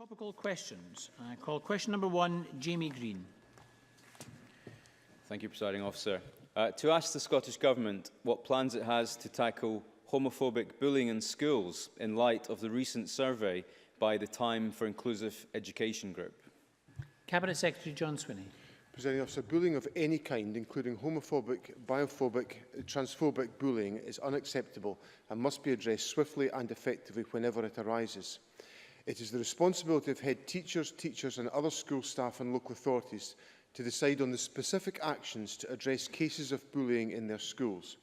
Topical questions. I call question number 1, Jamie Greene. Thank you, Presiding Officer. To ask the Scottish Government what plans it has to tackle homophobic bullying in schools in light of the recent survey by the Time for Inclusive Education Group. Cabinet Secretary John Swinney. Presiding Officer, bullying of any kind, including homophobic, biphobic, transphobic bullying, is unacceptable and must be addressed swiftly and effectively whenever it arises. It is the responsibility of head teachers and other school staff and local authorities to decide on the specific actions to address cases of bullying in their schools.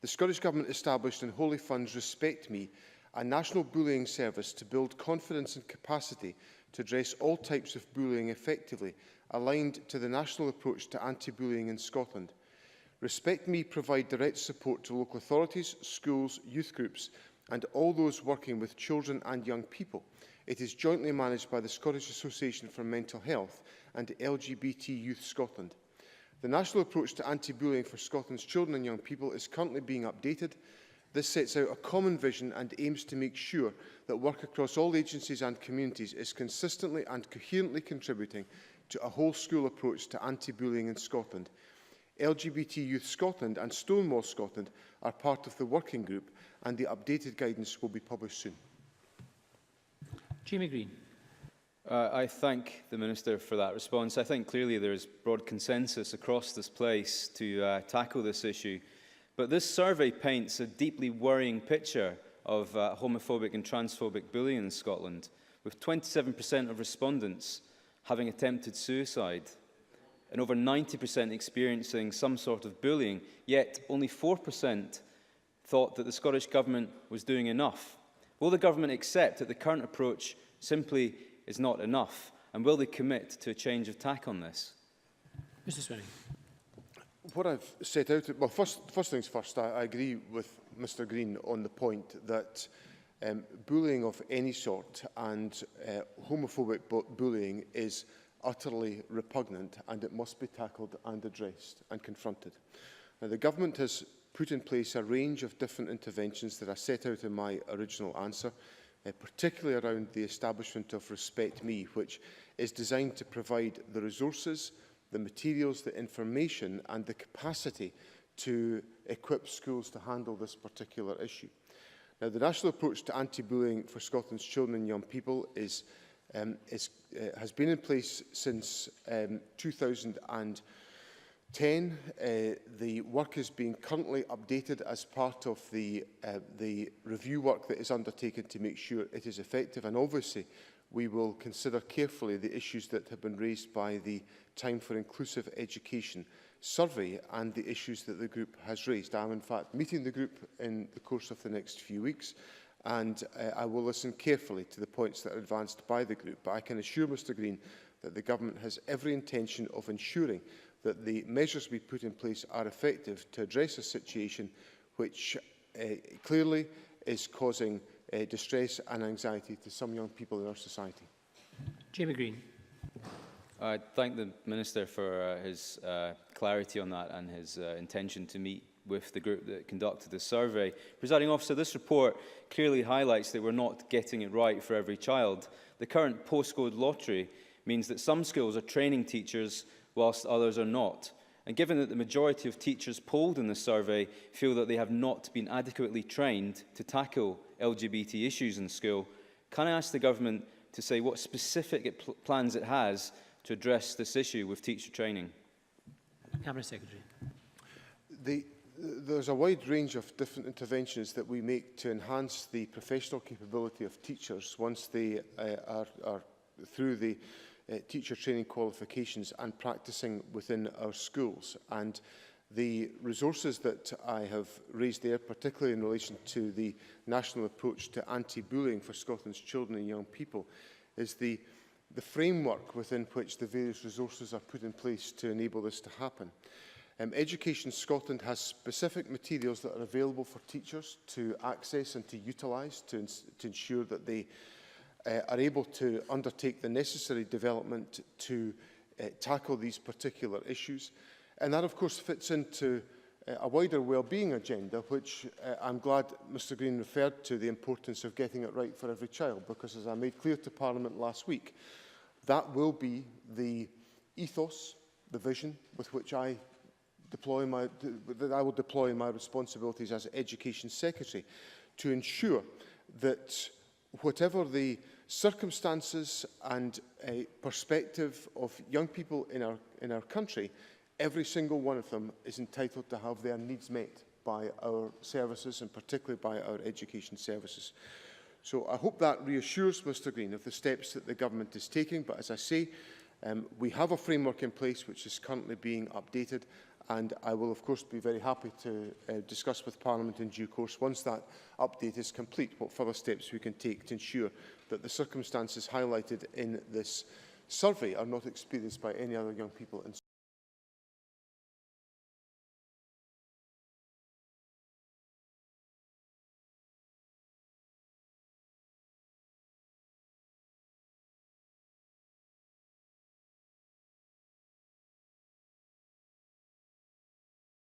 The Scottish Government established and wholly funds Respect Me, a national bullying service to build confidence and capacity to address all types of bullying effectively, aligned to the national approach to anti-bullying in Scotland. Respect Me provide direct support to local authorities, schools, youth groups and all those working with children and young people. It is jointly managed by the Scottish Association for Mental Health and LGBT Youth Scotland. The national approach to anti-bullying for Scotland's children and young people is currently being updated. This sets out a common vision and aims to make sure that work across all agencies and communities is consistently and coherently contributing to a whole-school approach to anti-bullying in Scotland. LGBT Youth Scotland and Stonewall Scotland are part of the working group, and the updated guidance will be published soon. Jamie Greene. I thank the Minister for that response. I think clearly there is broad consensus across this place to tackle this issue. But this survey paints a deeply worrying picture of homophobic and transphobic bullying in Scotland, with 27% of respondents having attempted suicide and over 90% experiencing some sort of bullying, yet only 4% thought that the Scottish Government was doing enough. Will the Government accept that the current approach simply is not enough, and will they commit to a change of tack on this? Mr Swinney. What I've set out, well, first things first, I agree with Mr Greene on the point that bullying of any sort and homophobic bullying is utterly repugnant, and it must be tackled and addressed and confronted. Now, the Government has put in place a range of different interventions that I set out in my original answer, particularly around the establishment of Respect Me, which is designed to provide the resources, the materials, the information and the capacity to equip schools to handle this particular issue. Now, the national approach to anti-bullying for Scotland's children and young people has been in place since 2010. The work is being currently updated as part of the review work that is undertaken to make sure it is effective, and obviously we will consider carefully the issues that have been raised by the Time for Inclusive Education survey and the issues that the group has raised. I am in fact meeting the group in the course of the next few weeks, and I will listen carefully to the points that are advanced by the group. But I can assure Mr Greene that the Government has every intention of ensuring that the measures we put in place are effective to address a situation which clearly is causing distress and anxiety to some young people in our society. Jamie Greene. I thank the Minister for his clarity on that and his intention to meet with the group that conducted the survey. Presiding Officer, this report clearly highlights that we're not getting it right for every child. The current postcode lottery means that some schools are training teachers whilst others are not. And given that the majority of teachers polled in the survey feel that they have not been adequately trained to tackle LGBT issues in school, can I ask the Government to say what specific plans it has to address this issue with teacher training? Cabinet Secretary. There's a wide range of different interventions that we make to enhance the professional capability of teachers once they are through the teacher training qualifications and practising within our schools. And the resources that I have raised there, particularly in relation to the national approach to anti-bullying for Scotland's children and young people, is the framework within which the various resources are put in place to enable this to happen. Education Scotland has specific materials that are available for teachers to access and to utilise to ensure that they are able to undertake the necessary development to tackle these particular issues. And that, of course, fits into a wider wellbeing agenda, which I'm glad Mr Greene referred to the importance of getting it right for every child, because as I made clear to Parliament last week, that will be the ethos, the vision with which I will deploy my responsibilities as Education Secretary, to ensure that whatever the circumstances and a perspective of young people in our country, every single one of them is entitled to have their needs met by our services, and particularly by our education services. So I hope that reassures Mr Greene of the steps that the government is taking. But as I say, we have a framework in place which is currently being updated, and I will of course be very happy to discuss with Parliament in due course, once that update is complete, what further steps we can take to ensure that the circumstances highlighted in this survey are not experienced by any other young people in